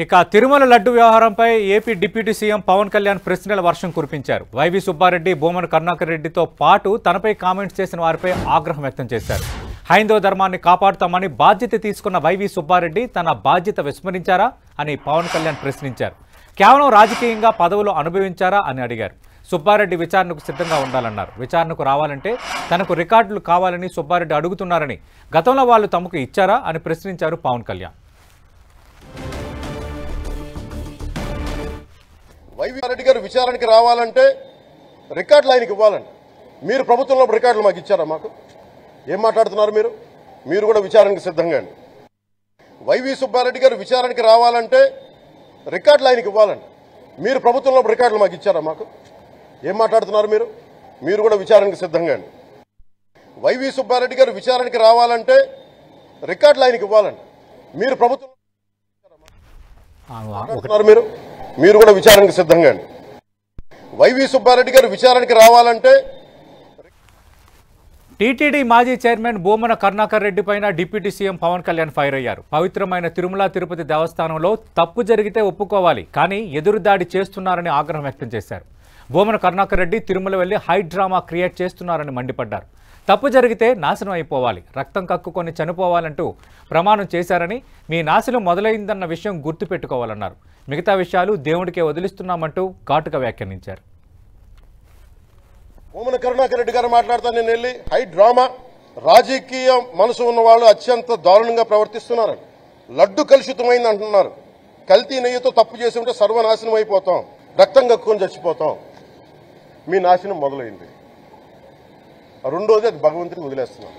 ఇక తిరుమల లడ్డు వ్యవహారంపై AP deputy CM Pawan Kalyan ప్రశ్నల వర్షం కురిపించారు. వైవి సుబ్బారెడ్డి, భూమన కరుణాకర్ రెడ్డితో పాటు తనపై కామెంట్స్ చేసిన వారిపై ఆగ్రహం వ్యక్తం చేశారు. హైందవ ధర్మాన్ని కాపాడుతామని బాధ్యత తీసుకున్న వైవి సుబ్బారెడ్డి తన బాధ్యత విస్మరించారా అని పవన్ కళ్యాణ్ ప్రశ్నించారు. కేవలం రాజకీయంగా పదవులు అనుభవించారా అని అడిగారు. సుబ్బారెడ్డి విచారణకు సిద్ధంగా ఉండాలన్నారు. విచారణకు రావాలంటే తనకు రికార్డులు కావాలని సుబ్బారెడ్డి అడుగుతున్నారని, గతంలో వాళ్ళు తమకు ఇచ్చారా అని ప్రశ్నించారు పవన్ కళ్యాణ్. వైవి రెడ్డి గారు విచారణకి రావాలంటే రికార్డులు ఆయనకి ఇవ్వాలండి. మీరు ప్రభుత్వంలో రికార్డులు మాకు ఇచ్చారా? మాకు ఏం మాట్లాడుతున్నారు మీరు? మీరు కూడా విచారణకి సిద్ధంగా అండి. వైవి సుబ్బారెడ్డి గారు విచారణకి రావాలంటే రికార్డులు ఆయనకి ఇవ్వాలండి. మీరు ప్రభుత్వంలో రికార్డులు మాకు ఇచ్చారా? మాకు ఏం మాట్లాడుతున్నారు మీరు? మీరు కూడా విచారణకి సిద్ధంగా అండి. వైవి సుబ్బారెడ్డి గారు విచారణకి రావాలంటే రికార్డులు ఆయనకి ఇవ్వాలండి. మీరు ప్రభుత్వంలో మాట్లాడుతున్నారు మీరు కూడా విచారణకు సిద్ధంగా అండి. వైవి సుబ్బారెడ్డి గారు విచారణకి రావాలంటే టీటీడీ మాజీ చైర్మన్ భూమన కరుణాకర్ రెడ్డి పైన deputy CM Pawan Kalyan fire అయ్యారు. పవిత్రమైన తిరుమల తిరుపతి దేవస్థానంలో తప్పు జరిగితే ఒప్పుకోవాలి, కానీ ఎదురుదాడి చేస్తున్నారని ఆగ్రహం వ్యక్తం చేశారు. భూమన కరుణాకర్ రెడ్డి తిరుమల వెళ్లి హై డ్రామా క్రియేట్ చేస్తున్నారని మండిపడ్డారు. తప్పు జరిగితే నాశనం అయిపోవాలి, రక్తం కక్కుకొని చనిపోవాలంటూ ప్రమాణం చేశారని, మీ నాశనం మొదలైందన్న విషయం గుర్తుపెట్టుకోవాలన్నారు. మిగతా విషయాలు దేవుడికే వదిలిస్తున్నామంటూ ఘాటుగా వ్యాఖ్యానించారు. భూమన కరుణాకర్ రెడ్డి గారు మాట్లాడతాను, నేను వెళ్ళి హై డ్రామా, రాజకీయ మనసు ఉన్న వాళ్ళు అత్యంత దారుణంగా ప్రవర్తిస్తున్నారు. లడ్డు కలుషితమైంది అంటున్నారు. కల్తీ నెయ్యితో తప్పు చేసి ఉంటే సర్వనాశనం అయిపోతాం, రక్తం కక్కుని చచ్చిపోతాం. మీ నాశనం మొదలైంది. రెండోది అది భగవంతుడికి వదిలేస్తున్నాం.